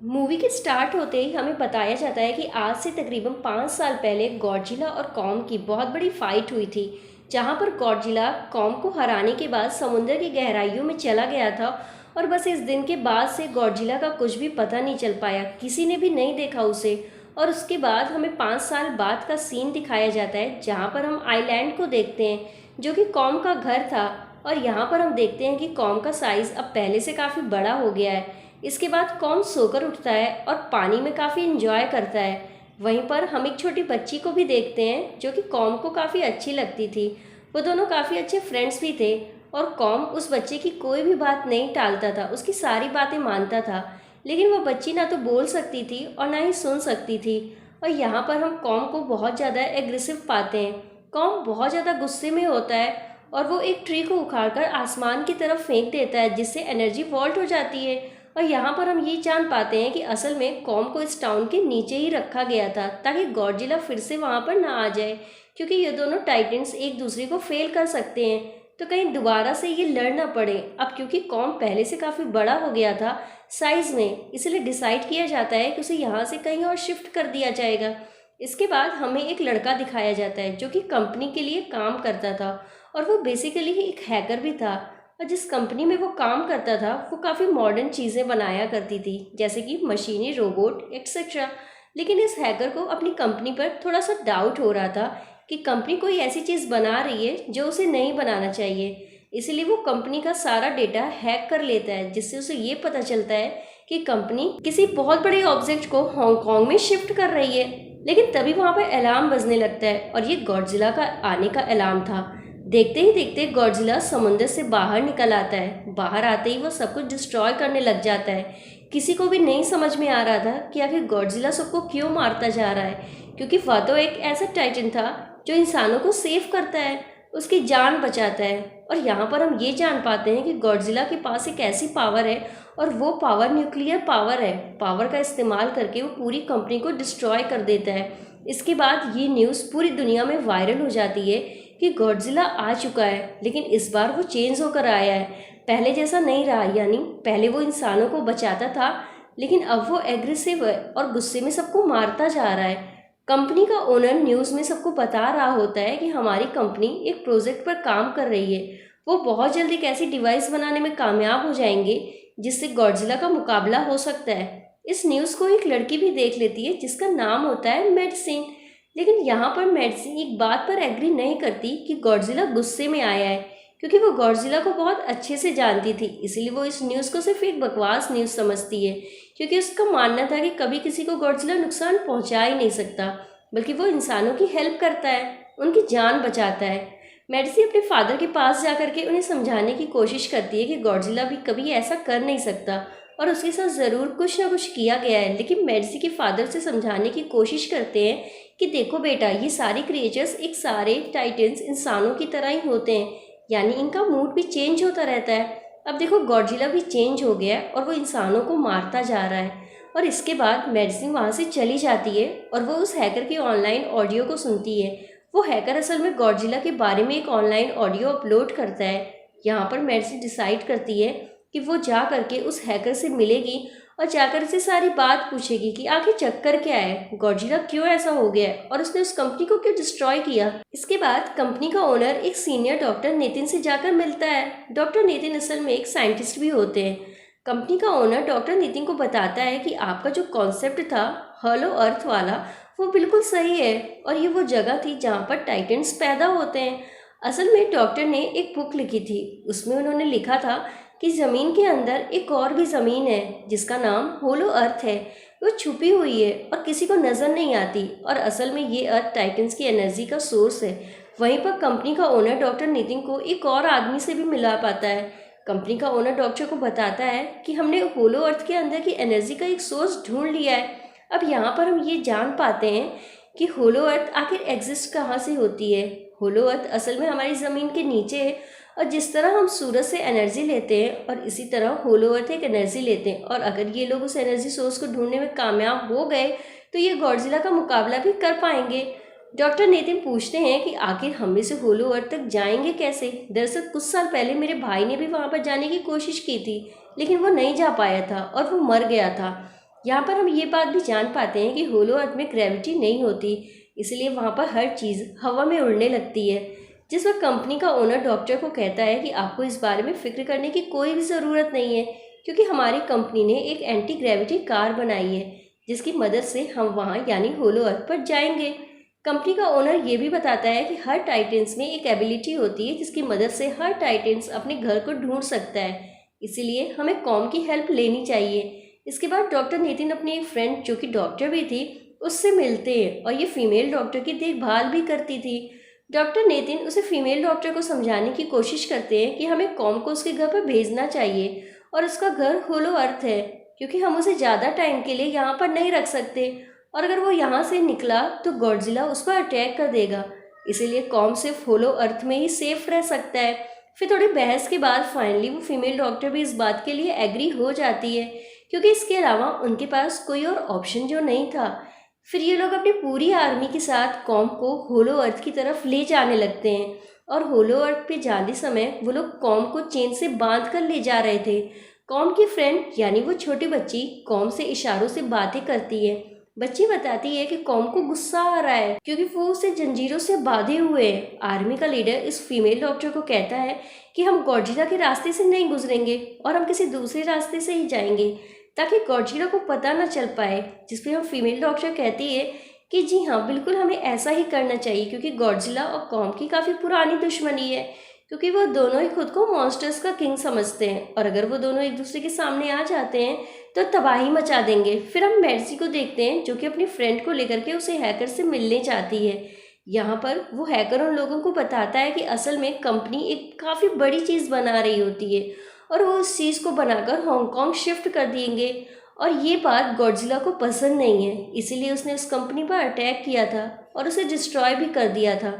Movie के start होते ही हमें बताया जाता है कि आज से तकरीबन 5 साल पहले गॉडजिला और कॉन्ग की बहुत बड़ी फाइट हुई थी, जहां पर गॉडजिला कॉन्ग को हराने के बाद समुद्र की गहराइयों में चला गया था। और बस इस दिन के बाद से गॉडजिला का कुछ भी पता नहीं चल पाया, किसी ने भी नहीं देखा उसे। और उसके बाद हमें 5 साल बाद का सीन दिखाया जाता है, जहाँ पर हम आइलैंड को देखते हैं, जो कि कॉन्ग का घर था। और यहाँ पर हम देखते हैं कि कॉन्ग का साइज़ अब पहले से काफ़ी बड़ा हो गया है। इसके बाद कॉर्न सोकर उठता है और पानी में काफ़ी इंजॉय करता है। वहीं पर हम एक छोटी बच्ची को भी देखते हैं, जो कि कॉम को काफ़ी अच्छी लगती थी। वो दोनों काफ़ी अच्छे फ्रेंड्स भी थे। और कॉम उस बच्चे की कोई भी बात नहीं टालता था, उसकी सारी बातें मानता था। लेकिन वो बच्ची ना तो बोल सकती थी और ना ही सुन सकती थी। और यहाँ पर हम कॉम को बहुत ज़्यादा एग्रेसिव पाते हैं। कॉम बहुत ज़्यादा गुस्से में होता है और वो एक ट्री को उखाड़कर आसमान की तरफ फेंक देता है, जिससे एनर्जी वॉल्ट हो जाती है। और यहाँ पर हम ये जान पाते हैं कि असल में कॉम को इस टाउन के नीचे ही रखा गया था, ताकि गॉडजिला फिर से वहाँ पर ना आ जाए, क्योंकि ये दोनों टाइटन्स एक दूसरे को फेल कर सकते हैं। तो कहीं दोबारा से ये लड़ ना पड़े। अब क्योंकि कॉम पहले से काफ़ी बड़ा हो गया था साइज़ में, इसलिए डिसाइड किया जाता है कि उसे यहाँ से कहीं और शिफ्ट कर दिया जाएगा। इसके बाद हमें एक लड़का दिखाया जाता है, जो कि कंपनी के लिए काम करता था। और वो बेसिकली एक हैकर भी था। और जिस कंपनी में वो काम करता था, वो काफ़ी मॉडर्न चीज़ें बनाया करती थी, जैसे कि मशीनें, रोबोट एक्सेट्रा। लेकिन इस हैकर को अपनी कंपनी पर थोड़ा सा डाउट हो रहा था कि कंपनी कोई ऐसी चीज़ बना रही है जो उसे नहीं बनाना चाहिए। इसलिए वो कंपनी का सारा डेटा हैक कर लेता है, जिससे उसे ये पता चलता है कि कंपनी किसी बहुत बड़े ऑब्जेक्ट को हांगकांग में शिफ्ट कर रही है। लेकिन तभी वहाँ पर अलार्म बजने लगता है, और ये गॉडजिला का आने का अलार्म था। देखते ही देखते गॉडजिला समुद्र से बाहर निकल आता है। बाहर आते ही वो सब कुछ डिस्ट्रॉय करने लग जाता है। किसी को भी नहीं समझ में आ रहा था कि आखिर गॉडजिला सबको क्यों मारता जा रहा है, क्योंकि वह तो एक ऐसा टाइटन था जो इंसानों को सेव करता है, उसकी जान बचाता है। और यहाँ पर हम ये जान पाते हैं कि गॉडजिला के पास एक ऐसी पावर है, और वो पावर न्यूक्लियर पावर है। पावर का इस्तेमाल करके वो पूरी कंपनी को डिस्ट्रॉय कर देता है। इसके बाद ये न्यूज़ पूरी दुनिया में वायरल हो जाती है कि गॉडजिला आ चुका है, लेकिन इस बार वो चेंज होकर आया है। पहले जैसा नहीं रहा, यानी पहले वो इंसानों को बचाता था, लेकिन अब वो एग्रेसिव है और गुस्से में सबको मारता जा रहा है। कंपनी का ओनर न्यूज़ में सबको बता रहा होता है कि हमारी कंपनी एक प्रोजेक्ट पर काम कर रही है। वो बहुत जल्दी एक ऐसी डिवाइस बनाने में कामयाब हो जाएंगे जिससे गॉडजिला का मुकाबला हो सकता है। इस न्यूज़ को एक लड़की भी देख लेती है, जिसका नाम होता है मेडिसिन। लेकिन यहाँ पर मेडिसिन एक बात पर एग्री नहीं करती कि गॉडजिला गुस्से में आया है, क्योंकि वो गॉडजिला को बहुत अच्छे से जानती थी। इसीलिए वो इस न्यूज़ को सिर्फ एक बकवास न्यूज़ समझती है, क्योंकि उसका मानना था कि कभी किसी को गॉडजिला नुकसान पहुंचा ही नहीं सकता, बल्कि वो इंसानों की हेल्प करता है, उनकी जान बचाता है। मेडिसिन अपने फादर के पास जा करके उन्हें समझाने की कोशिश करती है कि गॉडजिला भी कभी ऐसा कर नहीं सकता, और उसके साथ ज़रूर कुछ ना कुछ किया गया है। लेकिन मेडिसिन के फादर से समझाने की कोशिश करते हैं कि देखो बेटा, ये सारे क्रिएचर्स एक सारे टाइटन्स इंसानों की तरह ही होते हैं, यानी इनका मूड भी चेंज होता रहता है। अब देखो गॉडजिला भी चेंज हो गया है और वो इंसानों को मारता जा रहा है। और इसके बाद मेडिसिन वहाँ से चली जाती है और वो उस हैकर की ऑनलाइन ऑडियो को सुनती है। वो हैकर असल में गॉडजिला के बारे में एक ऑनलाइन ऑडियो अपलोड करता है। यहाँ पर मेडिसिन डिसाइड करती है कि वो जा करके उस हैकर से मिलेगी और जाकर से सारी बात पूछेगी कि आखिर चक्कर क्या है, गॉडजिला क्यों ऐसा हो गया है और उसने उस कंपनी को क्यों डिस्ट्रॉय किया। इसके बाद कंपनी का ओनर एक सीनियर डॉक्टर नितिन से जाकर मिलता है। डॉक्टर नितिन असल में एक साइंटिस्ट भी होते हैं। कंपनी का ओनर डॉक्टर नितिन को बताता है कि आपका जो कॉन्सेप्ट था हॉलो अर्थ वाला, वो बिल्कुल सही है, और ये वो जगह थी जहाँ पर टाइटन्स पैदा होते हैं। असल में डॉक्टर ने एक बुक लिखी थी, उसमें उन्होंने लिखा था कि ज़मीन के अंदर एक और भी ज़मीन है जिसका नाम होलो अर्थ है। वो छुपी हुई है और किसी को नज़र नहीं आती, और असल में ये अर्थ टाइटन्स की एनर्जी का सोर्स है। वहीं पर कंपनी का ओनर डॉक्टर नितिन को एक और आदमी से भी मिला पाता है। कंपनी का ओनर डॉक्टर को बताता है कि हमने होलो अर्थ के अंदर की एनर्जी का एक सोर्स ढूंढ लिया है। अब यहाँ पर हम ये जान पाते हैं कि होलो अर्थ आखिर एग्जिस्ट कहाँ से होती है। होलो अर्थ असल में हमारी ज़मीन के नीचे है, और जिस तरह हम सूरज से एनर्जी लेते हैं और इसी तरह होलो अर्थ एक एनर्जी लेते हैं। और अगर ये लोग उस एनर्जी सोर्स को ढूंढने में कामयाब हो गए तो ये गॉडजिला का मुकाबला भी कर पाएंगे। डॉक्टर नितिन पूछते हैं कि आखिर हम में से होलो अर्थ तक जाएंगे कैसे। दरअसल कुछ साल पहले मेरे भाई ने भी वहाँ पर जाने की कोशिश की थी, लेकिन वो नहीं जा पाया था और वो मर गया था। यहाँ पर हम ये बात भी जान पाते हैं कि होलो अर्थ में ग्रेविटी नहीं होती, इसलिए वहाँ पर हर चीज़ हवा में उड़ने लगती है। जिस वक्त कंपनी का ओनर डॉक्टर को कहता है कि आपको इस बारे में फ़िक्र करने की कोई भी ज़रूरत नहीं है, क्योंकि हमारी कंपनी ने एक एंटी ग्रेविटी कार बनाई है जिसकी मदद से हम वहाँ यानी होलो अर्थ पर जाएंगे। कंपनी का ओनर ये भी बताता है कि हर टाइटन्स में एक एबिलिटी होती है जिसकी मदद से हर टाइटन्स अपने घर को ढूंढ सकता है, इसीलिए हमें कॉम की हेल्प लेनी चाहिए। इसके बाद डॉक्टर नितिन अपनी एक फ्रेंड जो कि डॉक्टर भी थी उससे मिलते हैं और ये फीमेल डॉक्टर की देखभाल भी करती थी। डॉक्टर नितिन उसे फीमेल डॉक्टर को समझाने की कोशिश करते हैं कि हमें कॉम को उसके घर पर भेजना चाहिए और उसका घर होलो अर्थ है, क्योंकि हम उसे ज़्यादा टाइम के लिए यहाँ पर नहीं रख सकते और अगर वो यहाँ से निकला तो गॉडजिला उस पर अटैक कर देगा, इसीलिए कॉम सिर्फ होलो अर्थ में ही सेफ रह सकता है। फिर थोड़ी बहस के बाद फाइनली वो फीमेल डॉक्टर भी इस बात के लिए एग्री हो जाती है, क्योंकि इसके अलावा उनके पास कोई और ऑप्शन जो नहीं था। फिर ये लोग अपनी पूरी आर्मी के साथ कॉम को होलो अर्थ की तरफ ले जाने लगते हैं और होलो अर्थ पे जाने समय वो लोग कॉम को चेन से बांध कर ले जा रहे थे। कॉम की फ्रेंड यानी वो छोटी बच्ची कॉम से इशारों से बातें करती है। बच्ची बताती है कि कॉम को गुस्सा आ रहा है क्योंकि वो उसे जंजीरों से बांधे हुए है। आर्मी का लीडर इस फीमेल डॉक्टर को कहता है कि हम गॉडजिला के रास्ते से नहीं गुजरेंगे और हम किसी दूसरे रास्ते से ही जाएंगे ताकि गॉडजिला को पता न चल पाए, जिस पे हम फीमेल डॉक्टर कहती है कि जी हाँ बिल्कुल हमें ऐसा ही करना चाहिए, क्योंकि गॉडजिला और कॉम की काफ़ी पुरानी दुश्मनी है, क्योंकि वो दोनों ही खुद को मॉन्स्टर्स का किंग समझते हैं और अगर वो दोनों एक दूसरे के सामने आ जाते हैं तो तबाही मचा देंगे। फिर हम मेर्सी को देखते हैं जो कि अपनी फ्रेंड को लेकर के उसे हैकर से मिलने चाहती है। यहाँ पर वो हैकर उन लोगों को बताता है कि असल में कंपनी एक काफ़ी बड़ी चीज़ बना रही होती है और वो उस चीज़ को बनाकर हांगकांग शिफ्ट कर देंगे और ये बात गॉडजिला को पसंद नहीं है, इसीलिए उसने उस कंपनी पर अटैक किया था और उसे डिस्ट्रॉय भी कर दिया था।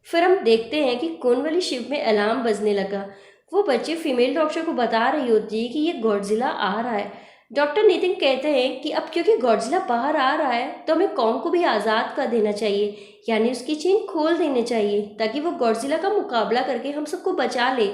फिर हम देखते हैं कि कौन वाली शिप में अलार्म बजने लगा। वो बच्चे फीमेल डॉक्टर को बता रही होती है कि ये गॉडजिला आ रहा है। डॉक्टर नितिन कहते हैं कि अब क्योंकि गॉडजिला बाहर आ रहा है तो हमें कॉम को भी आज़ाद कर देना चाहिए, यानी उसकी चेन खोल देनी चाहिए ताकि वो गॉडजिला का मुकाबला करके हम सबको बचा ले।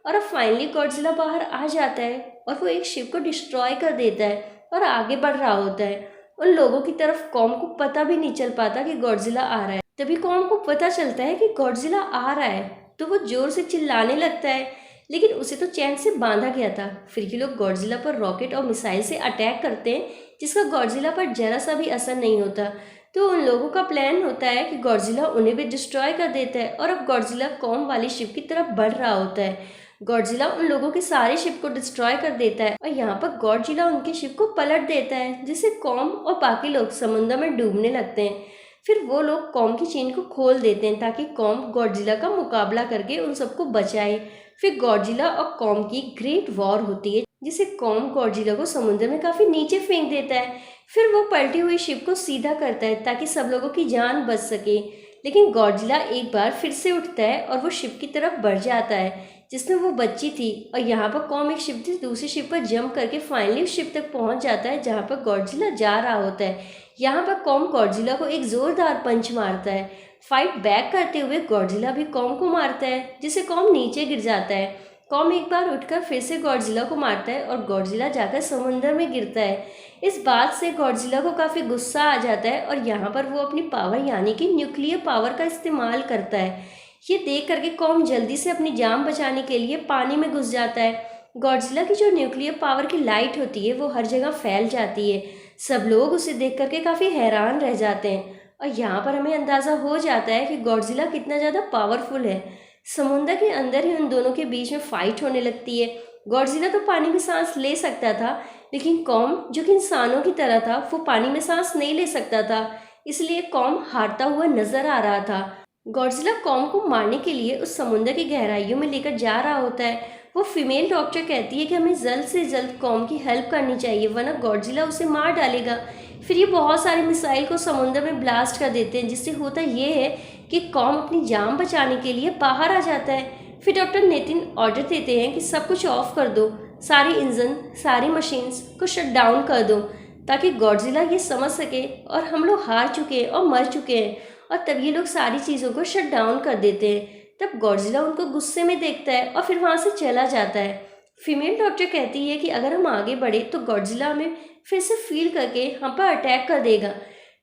और अब फाइनली गॉडजिला बाहर आ जाता है और वो एक शिप को डिस्ट्रॉय कर देता है और आगे बढ़ रहा होता है। उन लोगों की तरफ कॉम को पता भी नहीं चल पाता कि गॉडजिला आ रहा है। तभी कॉम को पता चलता है कि गॉडजिला आ रहा है तो वो जोर से चिल्लाने लगता है, लेकिन उसे तो चैन से बांधा गया था। फिर ये लोग गॉडजिला पर रॉकेट और मिसाइल से अटैक करते हैं जिसका गॉडजिला पर जरा सा भी असर नहीं होता। तो उन लोगों का प्लान होता है कि गॉडजिला उन्हें भी डिस्ट्रॉय कर देता है और अब गॉडजिला कॉम वाली शिप की तरफ बढ़ रहा होता है। गॉडजिला उन लोगों के सारे शिप को डिस्ट्रॉय कर देता है और यहाँ पर गॉडजिला उनके शिप को पलट देता है, जिससे कॉम और बाकी लोग समुद्र में डूबने लगते हैं। फिर वो लोग कॉम की चेन को खोल देते हैं ताकि कॉम गॉडजिला का मुकाबला करके उन सबको बचाए। फिर गॉडजिला और कॉम की ग्रेट वॉर होती है जिसे कॉम गॉडजिला को समुद्र में काफ़ी नीचे फेंक देता है। फिर वो पलटी हुई शिप को सीधा करता है ताकि सब लोगों की जान बच सके, लेकिन गॉडजिला एक बार फिर से उठता है और वो शिप की तरफ बढ़ जाता है जिसमें वो बच्ची थी और यहाँ पर कॉम एक शिप से दूसरी शिप पर जंप करके फाइनली उस शिप तक पहुँच जाता है जहाँ पर गॉडजिला जा रहा होता है। यहाँ पर कॉम गॉडजिला को एक जोरदार पंच मारता है। फाइट बैक करते हुए गॉडजिला भी कॉम को मारता है जिससे कॉम नीचे गिर जाता है। कॉम एक बार उठकर फिर से गॉडजिला को मारता है और गॉडजिला जाकर समुद्र में गिरता है। इस बात से गॉडजिला को काफ़ी गुस्सा आ जाता है और यहाँ पर वो अपनी पावर यानी कि न्यूक्लियर पावर का इस्तेमाल करता है। ये देख करके कॉम जल्दी से अपनी जान बचाने के लिए पानी में घुस जाता है। गॉडजिला की जो न्यूक्लियर पावर की लाइट होती है वो हर जगह फैल जाती है। सब लोग उसे देख करके काफ़ी हैरान रह जाते हैं और यहाँ पर हमें अंदाज़ा हो जाता है कि गॉडजिला कितना ज़्यादा पावरफुल है। समुद्र के अंदर ही उन दोनों के बीच में फाइट होने लगती है। गॉडजिला तो पानी में सांस ले सकता था, लेकिन कॉम जो कि इंसानों की तरह था वो पानी में सांस नहीं ले सकता था, इसलिए कॉम हारता हुआ नजर आ रहा था। गॉडजिला कॉम को मारने के लिए उस समुद्र की गहराइयों में लेकर जा रहा होता है। वो फीमेल डॉक्टर कहती है कि हमें जल्द से जल्द कॉम की हेल्प करनी चाहिए वरना गॉडजिला उसे मार डालेगा। फिर ये बहुत सारी मिसाइल को समुद्र में ब्लास्ट कर देते हैं, जिससे होता ये है कि कॉम अपनी जान बचाने के लिए बाहर आ जाता है। फिर डॉक्टर नितिन ऑर्डर देते हैं कि सब कुछ ऑफ कर दो, सारे इंजन सारी मशीन्स को शट डाउन कर दो ताकि गॉडजिला ये समझ सके और हम लोग हार चुके हैं और मर चुके हैं। और तब ये लोग सारी चीज़ों को शट डाउन कर देते हैं। तब गॉडजिला उनको गुस्से में देखता है और फिर वहाँ से चला जाता है। फीमेल डॉक्टर कहती है कि अगर हम आगे बढ़े तो गॉडजिला हमें फिर से फील करके हम पर अटैक कर देगा।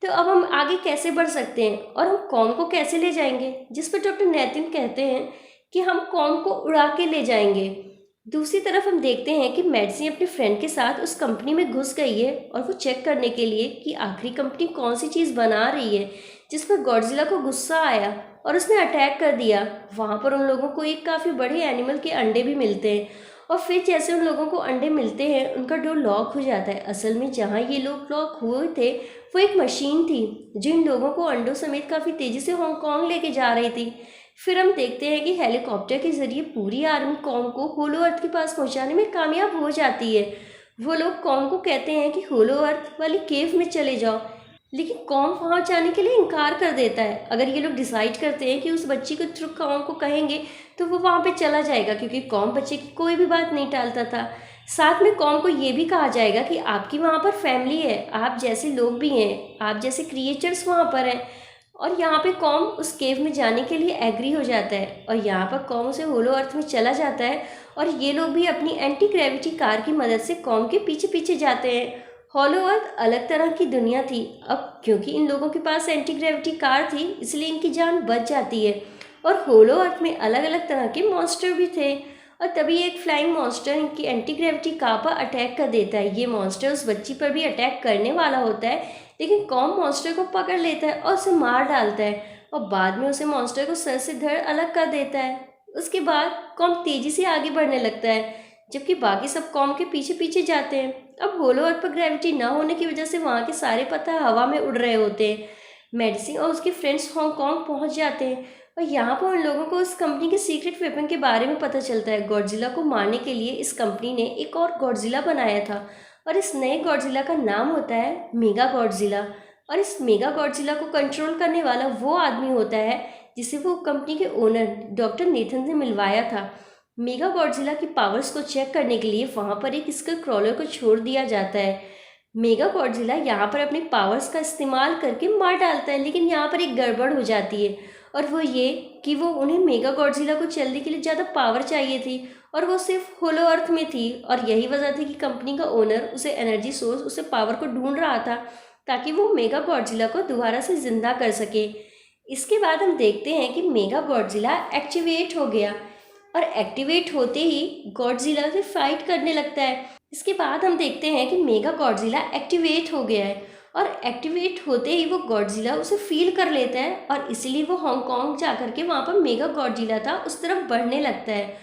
तो अब हम आगे कैसे बढ़ सकते हैं और हम कॉम को कैसे ले जाएंगे? जिस पर डॉक्टर नेथिन कहते हैं कि हम कॉम को उड़ा के ले जाएंगे। दूसरी तरफ हम देखते हैं कि मेडसी अपने फ्रेंड के साथ उस कंपनी में घुस गई है और वो चेक करने के लिए कि आखिरी कंपनी कौन सी चीज़ बना रही है, जिस पर गॉडजिला को गुस्सा आया और उसने अटैक कर दिया। वहाँ पर उन लोगों को एक काफ़ी बड़े एनिमल के अंडे भी मिलते हैं और फिर जैसे उन लोगों को अंडे मिलते हैं उनका डोर लॉक हो जाता है। असल में जहाँ ये लोग लॉक हुए थे वो एक मशीन थी जो इन लोगों को अंडों समेत काफ़ी तेज़ी से हांगकांग लेके जा रही थी। फिर हम देखते हैं कि हेलीकॉप्टर के जरिए पूरी आर्मी कॉम को होलो अर्थ के पास पहुंचाने में कामयाब हो जाती है। वो लोग कॉम को कहते हैं कि होलो अर्थ वाली केव में चले जाओ, लेकिन कॉम वहाँ जाने के लिए इनकार कर देता है। अगर ये लोग डिसाइड करते हैं कि उस बच्ची को थ्रू कॉम को कहेंगे तो वो वहाँ पे चला जाएगा, क्योंकि कॉम बच्चे की कोई भी बात नहीं टालता था। साथ में कॉम को ये भी कहा जाएगा कि आपकी वहाँ पर फैमिली है, आप जैसे लोग भी हैं, आप जैसे क्रिएचर्स वहाँ पर हैं। और यहाँ पे कॉम उस केव में जाने के लिए एग्री हो जाता है और यहाँ पर कॉम उसे होलो अर्थ में चला जाता है और ये लोग भी अपनी एंटी ग्रेविटी कार की मदद से कॉम के पीछे पीछे जाते हैं। होलो अर्थ अलग तरह की दुनिया थी। अब क्योंकि इन लोगों के पास एंटी ग्रेविटी कार थी इसलिए इनकी जान बच जाती है। और होलो अर्थ में अलग अलग तरह के मॉन्स्टर भी थे और तभी एक फ्लाइंग मॉन्स्टर इनकी एंटी ग्रेविटी कार पर अटैक कर देता है। ये मॉन्स्टर उस बच्ची पर भी अटैक करने वाला होता है, लेकिन कॉम मॉन्स्टर को पकड़ लेता है और उसे मार डालता है और बाद में उसे मॉन्स्टर को सर से धड़ अलग कर देता है। उसके बाद कॉम तेजी से आगे बढ़ने लगता है जबकि बाकी सब कॉम के पीछे पीछे जाते हैं। अब होलो अर्थ पर ग्रेविटी न होने की वजह से वहाँ के सारे पत्थर हवा में उड़ रहे होते हैं। मेडिसिन और उसके फ्रेंड्स हांगकांग पहुँच जाते हैं और यहाँ पर उन लोगों को उस कंपनी के सीक्रेट वेपन के बारे में पता चलता है। गॉडजिला को मारने के लिए इस कंपनी ने एक और गॉडजिला बनाया था और इस नए गॉडजिला का नाम होता है मेगा गॉडजिला। और इस मेगा गॉडजिला को कंट्रोल करने वाला वो आदमी होता है जिसे वो कंपनी के ओनर डॉक्टर नेथन से मिलवाया था। मेगा गॉडजिला की पावर्स को चेक करने के लिए वहाँ पर एक स्कल क्रॉलर को छोड़ दिया जाता है। मेगा गॉडजिला यहाँ पर अपने पावर्स का इस्तेमाल करके मार डालता है, लेकिन यहाँ पर एक गड़बड़ हो जाती है और वो ये कि वो उन्हें मेगा गॉडजिला को चलने के लिए ज़्यादा पावर चाहिए थी और वो सिर्फ होलो अर्थ में थी और यही वजह थी कि कंपनी का ओनर उसे एनर्जी सोर्स उसे पावर को ढूंढ रहा था ताकि वो मेगा गॉडजिला को दोबारा से जिंदा कर सके। इसके बाद हम देखते हैं कि मेगा गॉडजिला एक्टिवेट हो गया और एक्टिवेट होते ही गॉडजिला से फाइट करने लगता है। इसके बाद हम देखते हैं कि मेगा गॉडजिला एक्टिवेट हो गया है और एक्टिवेट होते ही वो गॉडजिला उसे फील कर लेता है और इसलिए वो हांगकांग जा करके वहाँ पर मेगा गॉडजिला था उस तरफ बढ़ने लगता है।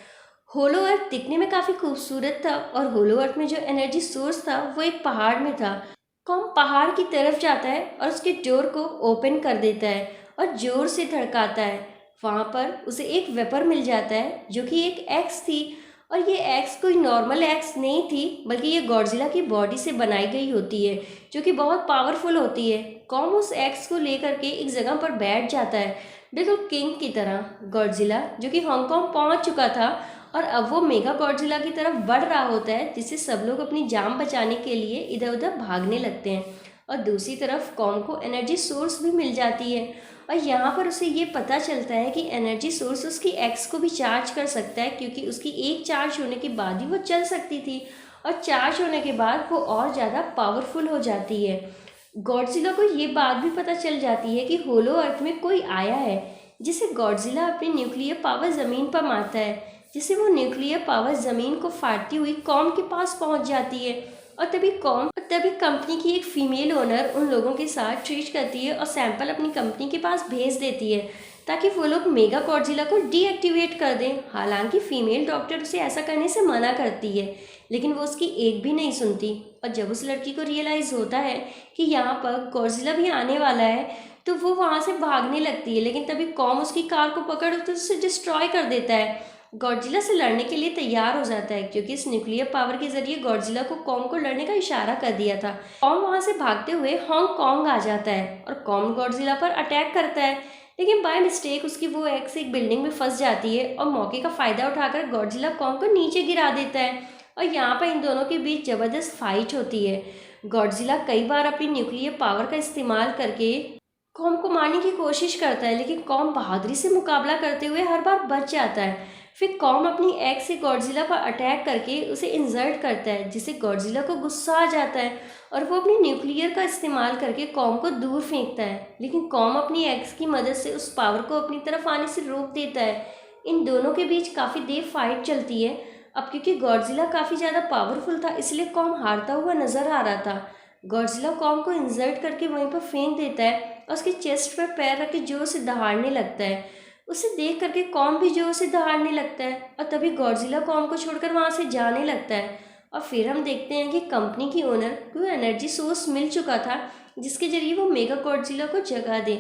होलो अर्थ दिखने में काफ़ी खूबसूरत था और होलो अर्थ में जो एनर्जी सोर्स था वो एक पहाड़ में था। कॉम पहाड़ की तरफ जाता है और उसके डोर को ओपन कर देता है और जोर से धड़काता है। वहाँ पर उसे एक वेपर मिल जाता है जो कि एक एक्स थी और ये एक्स कोई नॉर्मल एक्स नहीं थी बल्कि ये गॉडजिला की बॉडी से बनाई गई होती है जो कि बहुत पावरफुल होती है। कॉम उस एक्स को लेकर के एक जगह पर बैठ जाता है बिल्कुल किंग की तरह। गॉडजिला जो कि हांगकांग पहुंच चुका था और अब वो मेगा गॉडजिला की तरफ बढ़ रहा होता है जिससे सब लोग अपनी जान बचाने के लिए इधर उधर भागने लगते हैं और दूसरी तरफ कॉम को एनर्जी सोर्स भी मिल जाती है और यहाँ पर उसे ये पता चलता है कि एनर्जी सोर्स उसकी एक्स को भी चार्ज कर सकता है क्योंकि उसकी एक चार्ज होने के बाद ही वो चल सकती थी और चार्ज होने के बाद वो और ज़्यादा पावरफुल हो जाती है। गॉडजिला को ये बात भी पता चल जाती है कि होलो अर्थ में कोई आया है जिसे गॉडजिला अपनी न्यूक्लियर पावर ज़मीन पर मारता है, जिससे वो न्यूक्लियर पावर ज़मीन को फाड़ती हुई कॉम के पास पहुंच जाती है और तभी कंपनी की एक फीमेल ओनर उन लोगों के साथ ट्रीट करती है और सैंपल अपनी कंपनी के पास भेज देती है ताकि वो लोग मेगा गॉडजिला को डीएक्टिवेट कर दें। हालांकि फीमेल डॉक्टर उसे ऐसा करने से मना करती है लेकिन वो उसकी एक भी नहीं सुनती और जब उस लड़की को रियलाइज़ होता है कि यहाँ पर गॉडजिला भी आने वाला है तो वो वहाँ से भागने लगती है, लेकिन तभी कॉम उसकी कार को पकड़ कर उसे डिस्ट्रॉय कर देता है। गॉडजिला से लड़ने के लिए तैयार हो जाता है क्योंकि इस न्यूक्लियर पावर के जरिए गॉडजिला को कॉम को लड़ने का इशारा कर दिया था। कॉम वहां से भागते हुए हांगकांग आ जाता है और कॉम गॉडजिला पर अटैक करता है, लेकिन बाय मिस्टेक उसकी वो एक्स एक बिल्डिंग में फंस जाती है और मौके का फायदा उठाकर गॉडजिला कॉम को नीचे गिरा देता है और यहाँ पर इन दोनों के बीच जबरदस्त फाइट होती है। गॉडजिला कई बार अपनी न्यूक्लियर पावर का इस्तेमाल करके कॉम को मारने की कोशिश करता है, लेकिन कॉम बहादुरी से मुकाबला करते हुए हर बार बच जाता है। फिर कॉम अपनी एक्स से गॉडजिला पर अटैक करके उसे इंसल्ट करता है, जिससे गॉडजिला को गुस्सा आ जाता है और वो अपनी न्यूक्लियर का इस्तेमाल करके कॉम को दूर फेंकता है। लेकिन कॉम अपनी एक्स की मदद से उस पावर को अपनी तरफ आने से रोक देता है। इन दोनों के बीच काफ़ी देर फाइट चलती है। अब क्योंकि गॉडजिला काफ़ी ज़्यादा पावरफुल था, इसलिए कॉम हारता हुआ नजर आ रहा था। गॉडजिला कॉम को इंसल्ट करके वहीं पर फेंक देता है और उसके चेस्ट पर पैर रख के जोर से दहाड़ने लगता है। उसे देख करके कॉम भी जोर से दहाड़ने लगता है और तभी गॉडजिला कॉम को छोड़कर वहाँ से जाने लगता है। और फिर हम देखते हैं कि कंपनी की ओनर को एनर्जी सोर्स मिल चुका था, जिसके जरिए वो मेगा गॉडजिला को जगा दे।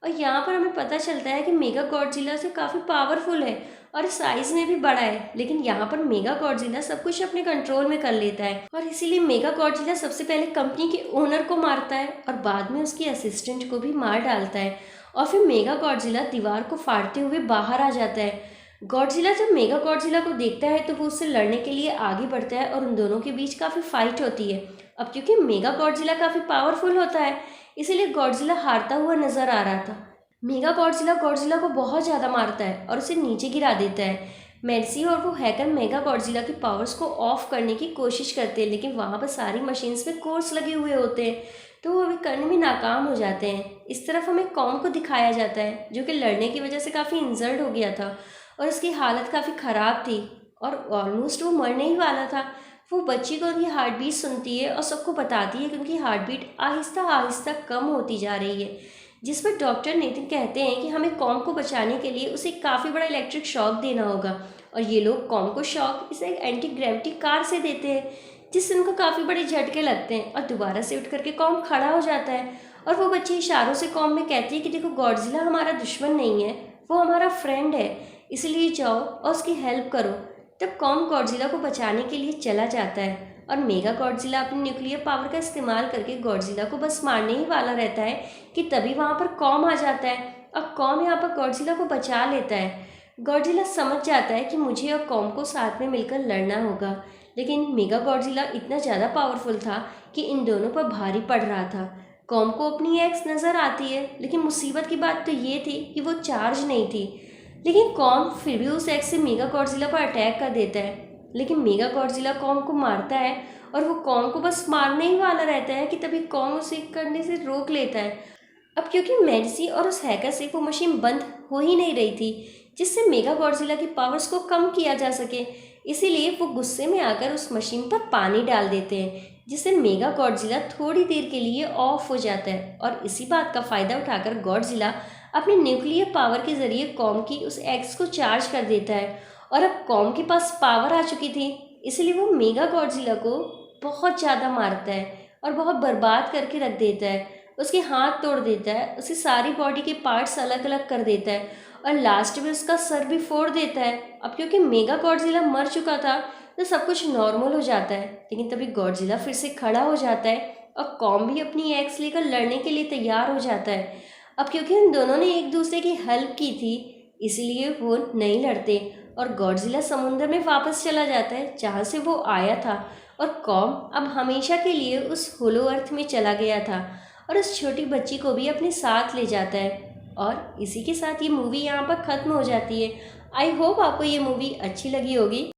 और यहाँ पर हमें पता चलता है कि मेगा गॉडजिला से काफ़ी पावरफुल है और साइज में भी बड़ा है, लेकिन यहाँ पर मेगा गॉडजिला सब कुछ अपने कंट्रोल में कर लेता है और इसीलिए मेगा गॉडजिला सबसे पहले कंपनी के ओनर को मारता है और बाद में उसकी असिस्टेंट को भी मार डालता है। और फिर मेगा गॉडजिला दीवार को फाड़ते हुए बाहर आ जाता है। गॉडजिला जब मेगा गॉडजिला को देखता है तो वो उससे लड़ने के लिए आगे बढ़ता है और उन दोनों के बीच काफ़ी फाइट होती है। अब क्योंकि मेगा गॉडजिला काफ़ी पावरफुल होता है, इसीलिए गॉडजिला हारता हुआ नजर आ रहा था। मेगा गॉडजिला गॉडजिला को बहुत ज़्यादा मारता है और उसे नीचे गिरा देता है। मेर्सी और वो हैकर मेगा गॉडजिला की पावर्स को ऑफ करने की कोशिश करते हैं, लेकिन वहाँ पर सारी मशीन्स में कोर्स लगे हुए होते हैं, तो वो अभी करने में नाकाम हो जाते हैं। इस तरफ हमें कॉम को दिखाया जाता है, जो कि लड़ने की वजह से काफ़ी इंजर्ड हो गया था और उसकी हालत काफ़ी ख़राब थी और ऑलमोस्ट वो मरने ही वाला था। वो बच्ची को उनकी हार्ट बीट सुनती है और सबको बताती है कि उनकी हार्ट बीट आहिस्ता आहिस्ता कम होती जा रही है, जिस पर डॉक्टर नितिन कहते हैं कि हमें कॉम को बचाने के लिए उसे काफ़ी बड़ा इलेक्ट्रिक शॉक देना होगा। और ये लोग कॉम को शॉक इसे एक एंटी ग्रेविटी कार से देते हैं, जिससे उनको काफ़ी बड़े झटके लगते हैं और दोबारा से उठ करके कॉम खड़ा हो जाता है। और वो बच्ची इशारों से कॉम में कहती है कि देखो, गॉडजिला हमारा दुश्मन नहीं है, वो हमारा फ्रेंड है, इसलिए जाओ और उसकी हेल्प करो। तब कॉम गॉडजिला को बचाने के लिए चला जाता है और मेगा गॉडजिला अपनी न्यूक्लियर पावर का इस्तेमाल करके गॉडजिला को बस मारने ही वाला रहता है कि तभी वहाँ पर कॉम आ जाता है और कॉम यहाँ पर गॉडजिला को बचा लेता है। गॉडजिला समझ जाता है कि मुझे और कॉम को साथ में मिलकर लड़ना होगा, लेकिन मेगा गॉडजिला इतना ज़्यादा पावरफुल था कि इन दोनों पर भारी पड़ रहा था। कॉम को अपनी एक्स नज़र आती है, लेकिन मुसीबत की बात तो ये थी कि वो चार्ज नहीं थी। लेकिन कॉम फिर भी उस एक्स से मेगा गॉडजिला पर अटैक कर देता है, लेकिन मेगा गॉडजिला कॉम को मारता है और वो कॉम को बस मारने ही वाला रहता है कि तभी कॉम उसे करने से रोक लेता है। अब क्योंकि मेर्सी और उस हैकर से वो मशीन बंद हो ही नहीं रही थी, जिससे मेगा गॉडजिला की पावर्स को कम किया जा सके, इसीलिए वो गुस्से में आकर उस मशीन पर पानी डाल देते हैं, जिससे मेगा गॉडजिला थोड़ी देर के लिए ऑफ हो जाता है। और इसी बात का फ़ायदा उठाकर गॉडजिला अपने न्यूक्लियर पावर के जरिए कॉम की उस एक्स को चार्ज कर देता है और अब कॉम के पास पावर आ चुकी थी, इसलिए वो मेगा गॉडजिला को बहुत ज़्यादा मारता है और बहुत बर्बाद करके रख देता है। उसके हाथ तोड़ देता है, उसकी सारी बॉडी के पार्ट्स अलग अलग कर देता है और लास्ट में उसका सर भी फोड़ देता है। अब क्योंकि मेगा गॉडजिला मर चुका था तो सब कुछ नॉर्मल हो जाता है, लेकिन तभी गॉडजिला फिर से खड़ा हो जाता है और कॉम भी अपनी एक्स लेकर लड़ने के लिए तैयार हो जाता है। अब क्योंकि उन दोनों ने एक दूसरे की हेल्प की थी, इसलिए वो नहीं लड़ते और गॉडजिला समुद्र में वापस चला जाता है जहाँ से वो आया था और कॉम अब हमेशा के लिए उस होलो अर्थ में चला गया था और उस छोटी बच्ची को भी अपने साथ ले जाता है। और इसी के साथ ये मूवी यहाँ पर ख़त्म हो जाती है। आई होप आपको ये मूवी अच्छी लगी होगी।